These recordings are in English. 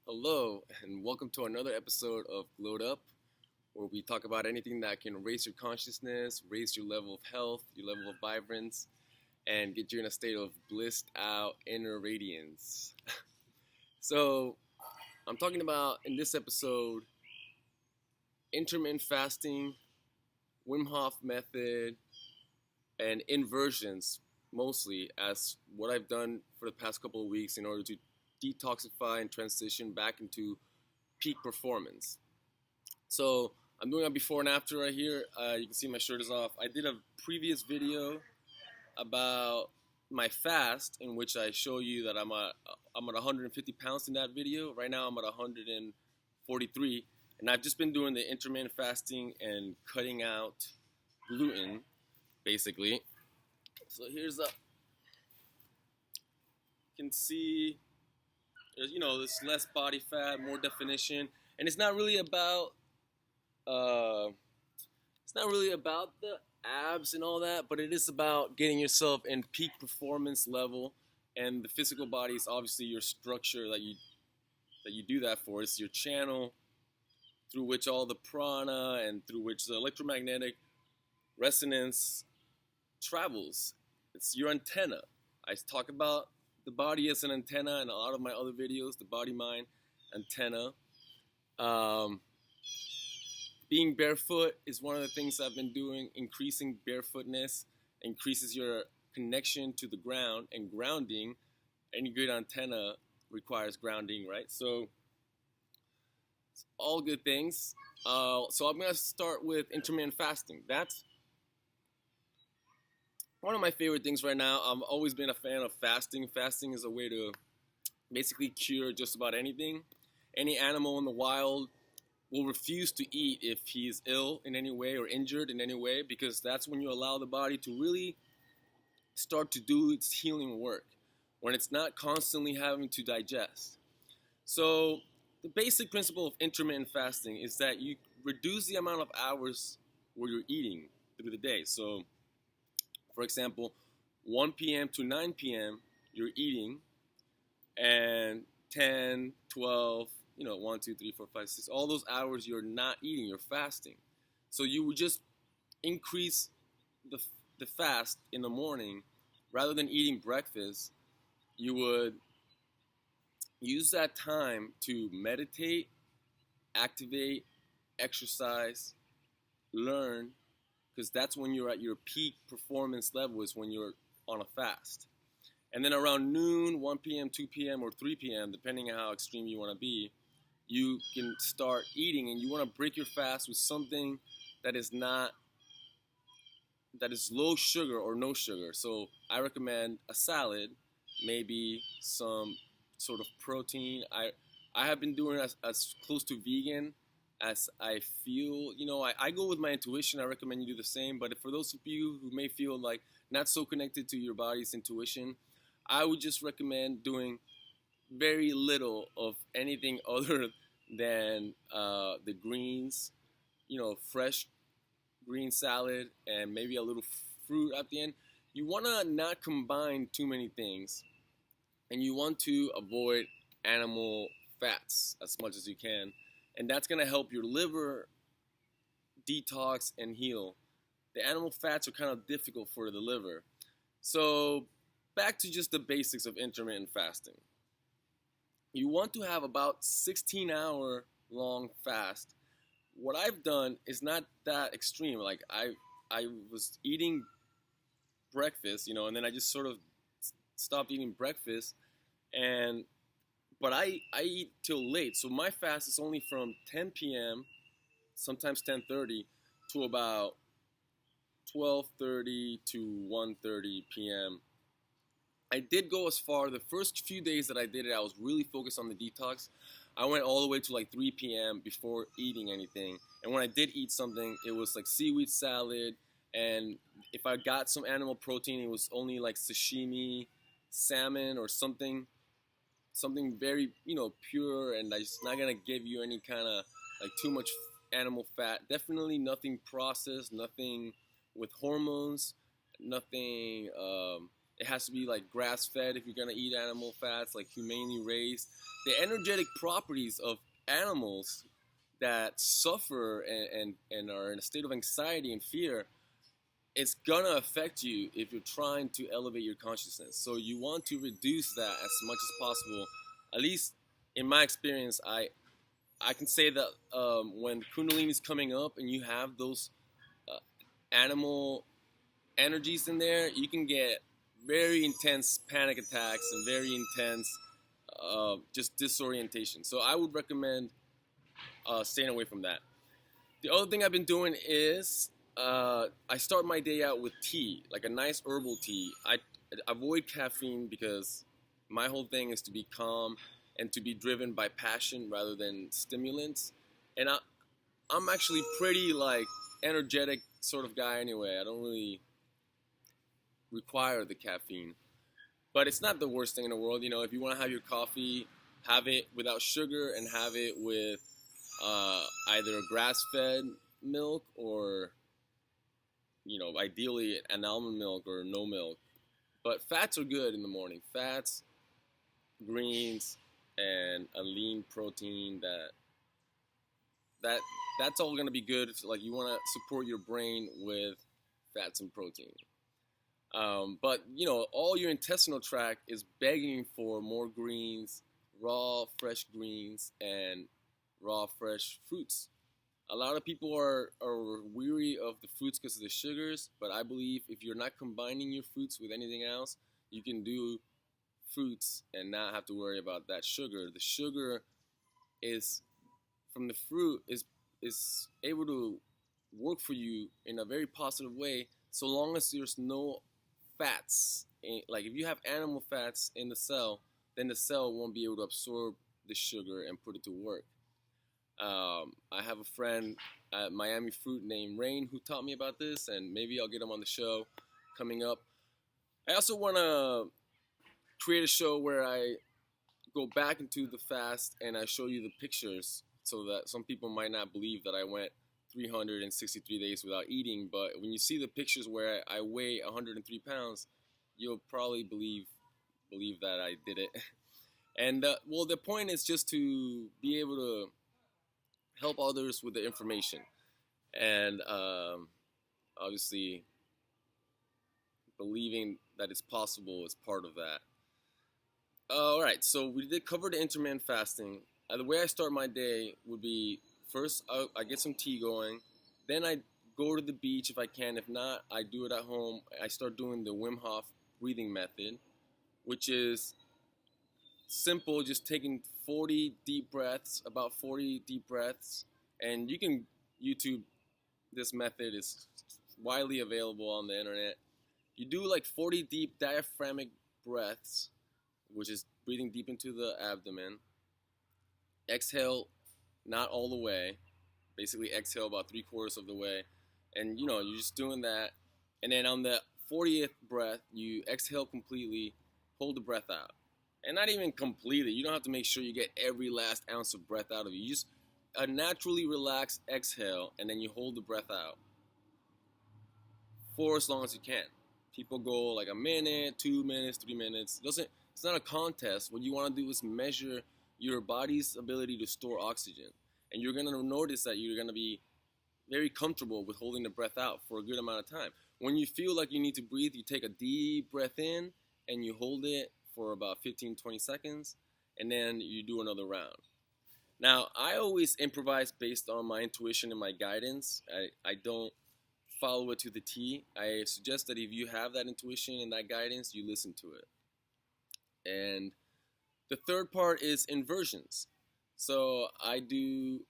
Hello, and welcome to another episode of Glowed Up, where we talk about anything that can raise your consciousness, raise your level of health, your level of vibrance, and get you in a state of blissed out inner radiance. So, I'm talking about in this episode intermittent fasting, Wim Hof method, and inversions, mostly as what I've done for the past couple of weeks in order to detoxify and transition back into peak performance. So I'm doing a before and after right here. You can see my shirt is off. I did a previous video about my fast in which I show you that I'm at 150 pounds in that video. Right now I'm at 143, and I've just been doing the intermittent fasting and cutting out gluten, basically. So here's you can see there's less body fat, more definition, and it's not really about the abs and all that, but it is about getting yourself in peak performance level. And the physical body is obviously your structure that you do that for. It's your channel through which all the prana and through which the electromagnetic resonance travels. It's your antenna. I talk about the body as an antenna in a lot of my other videos, the body-mind antenna. Being barefoot is one of the things I've been doing. Increasing barefootness increases your connection to the ground, and grounding, any good antenna requires grounding, right? So it's all good things. So I'm going to start with intermittent fasting. That's one of my favorite things right now. I've always been a fan of fasting. Fasting is a way to basically cure just about anything. Any animal in the wild will refuse to eat if he's ill in any way or injured in any way, because that's when you allow the body to really start to do its healing work, when it's not constantly having to digest. So the basic principle of intermittent fasting is that you reduce the amount of hours where you're eating through the day. So for example, 1 p.m. to 9 p.m. you're eating, and 10, 12, 1, 2, 3, 4, 5, 6, all those hours you're not eating, you're fasting. So you would just increase the fast in the morning. Rather than eating breakfast, you would use that time to meditate, activate, exercise, learn, because that's when you're at your peak performance level, is when you're on a fast. And then around noon, 1 p.m., 2 p.m., or 3 p.m., depending on how extreme you want to be, you can start eating, and you want to break your fast with something that is low sugar or no sugar. So I recommend a salad, maybe some sort of protein. I have been doing as close to vegan as I feel. I go with my intuition. I recommend you do the same. But for those of you who may feel like not so connected to your body's intuition, I would just recommend doing very little of anything other than the greens, fresh green salad, and maybe a little fruit at the end. You want to not combine too many things, and you want to avoid animal fats as much as you can. And that's going to help your liver detox and heal. The animal fats are kind of difficult for the liver. So back to just the basics of intermittent fasting. You want to have about 16-hour long fast. What I've done is not that extreme. Like I was eating breakfast, and then I just sort of stopped eating breakfast, but I eat till late. So my fast is only from 10 p.m., sometimes 10:30, to about 12:30 to 1:30 p.m. I did go as far, the first few days that I did it, I was really focused on the detox. I went all the way to like 3 p.m. before eating anything. And when I did eat something, it was like seaweed salad. And if I got some animal protein, it was only like sashimi, salmon, or something very, pure, and it's not going to give you any kind of like too much animal fat. Definitely nothing processed, nothing with hormones, nothing It has to be like grass-fed if you're gonna eat animal fats, like humanely raised. The energetic properties of animals that suffer and are in a state of anxiety and fear, it's gonna affect you if you're trying to elevate your consciousness. So you want to reduce that as much as possible. At least in my experience, I can say that when Kundalini is coming up and you have those uh, animal energies in there, you can get very intense panic attacks and very intense just disorientation. So I would recommend staying away from that. The other thing I've been doing is I start my day out with tea, like a nice herbal tea. I avoid caffeine because my whole thing is to be calm and to be driven by passion rather than stimulants. And I'm actually pretty like energetic sort of guy anyway. I don't really require the caffeine, but it's not the worst thing in the world. You know, if you want to have your coffee, have it without sugar and have it with either grass-fed milk or, you know, ideally an almond milk or no milk. But fats are good in the morning. Fats, greens, and a lean protein that that's all going to be good. Like you want to support your brain with fats and protein. But you know, all your intestinal tract is begging for more greens, raw, fresh greens, and raw, fresh fruits. A lot of people are weary of the fruits because of the sugars, but I believe if you're not combining your fruits with anything else, you can do fruits and not have to worry about that sugar. The sugar is from the fruit is able to work for you in a very positive way so long as there's no fats. Like if you have animal fats in the cell, then the cell won't be able to absorb the sugar and put it to work. I have a friend at Miami Fruit named Rain who taught me about this, and maybe I'll get him on the show coming up. I also want to create a show where I go back into the fast and I show you the pictures so that some people might not believe that I went 363 days without eating, but when you see the pictures where I weigh 103 pounds, you'll probably believe that I did it. And well, the point is just to be able to help others with the information, and obviously believing that it's possible is part of that. All right, so we did cover the intermittent fasting. The way I start my day would be first I get some tea going, then I go to the beach if I can. If not, I do it at home. I start doing the Wim Hof breathing method, which is simple, just taking 40 deep breaths, about 40 deep breaths, and you can YouTube this method. Is widely available on the internet. You do like 40 deep diaphragmatic breaths, which is breathing deep into the abdomen. Exhale, not all the way. Basically, exhale about 3/4 of the way, and you know you're just doing that. And then on the 40th breath, you exhale completely, hold the breath out, and not even completely. You don't have to make sure you get every last ounce of breath out of you. You just a naturally relaxed exhale, and then you hold the breath out for as long as you can. People go like a minute, 2 minutes, 3 minutes. It's not a contest. What you want to do is measure your body's ability to store oxygen. And you're going to notice that you're going to be very comfortable with holding the breath out for a good amount of time. When you feel like you need to breathe, you take a deep breath in and you hold it for about 15-20 seconds, and then you do another round. Now, I always improvise based on my intuition and my guidance. I don't follow it to the T. I suggest that if you have that intuition and that guidance, you listen to it. And the third part is inversions. So I do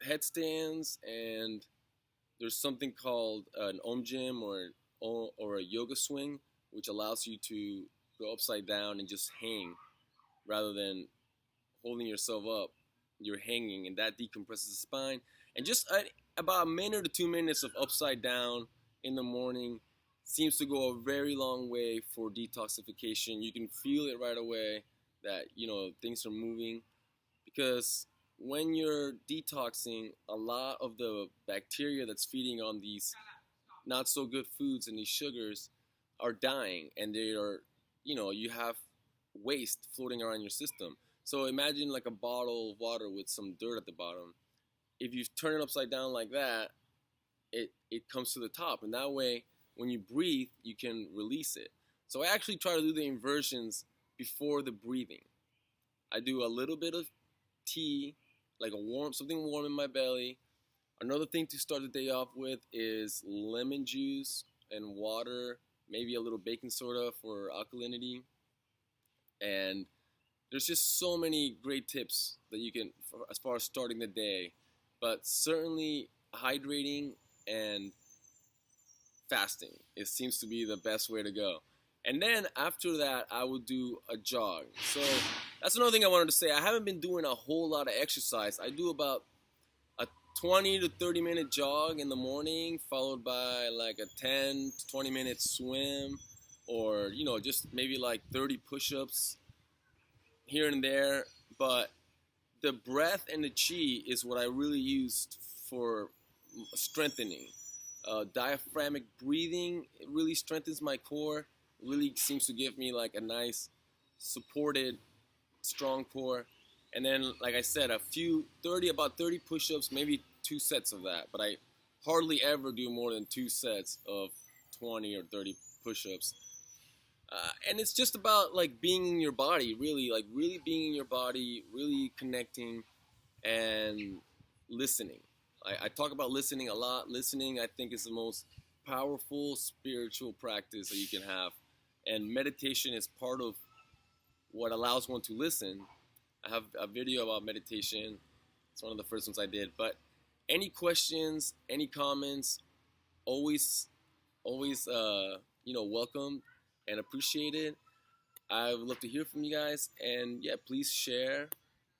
headstands, and there's something called an Om Gym or a yoga swing, which allows you to go upside down and just hang rather than holding yourself up. You're hanging, and that decompresses the spine. And just about a minute or 2 minutes of upside down in the morning seems to go a very long way for detoxification. You can feel it right away that, you know, things are moving, because when you're detoxing, a lot of the bacteria that's feeding on these not so good foods and these sugars are dying, and they are, you have waste floating around your system. So imagine like a bottle of water with some dirt at the bottom. If you turn it upside down like that, it comes to the top, and that way when you breathe you can release it. So I actually try to do the inversions before the breathing. I do a little bit of tea, like something warm in my belly. Another thing to start the day off with is lemon juice and water, maybe a little baking soda for alkalinity. And there's just so many great tips that you can, as far as starting the day. But certainly hydrating and fasting, it seems to be the best way to go. And then after that, I would do a jog. So that's another thing I wanted to say. I haven't been doing a whole lot of exercise. I do about a 20 to 30 minute jog in the morning, followed by like a 10 to 20 minute swim, or just maybe like 30 push-ups here and there. But the breath and the chi is what I really used for strengthening. Diaphragmatic breathing, it really strengthens my core. It really seems to give me like a nice supported strong core. And then, like I said, about 30 push-ups, maybe 2 sets of that. But I hardly ever do more than 2 sets of 20 or 30 push-ups. And it's just about like being in your body, really, like really being in your body, really connecting and listening. I talk about listening a lot. Listening, I think, is the most powerful spiritual practice that you can have. And meditation is part of what allows one to listen. I have a video about meditation. It's one of the first ones I did. But any questions, any comments, always, welcome and appreciated. I would love to hear from you guys. And yeah, please share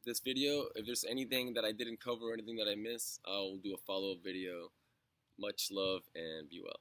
this video. If there's anything that I didn't cover or anything that I missed, I'll do a follow-up video. Much love and be well.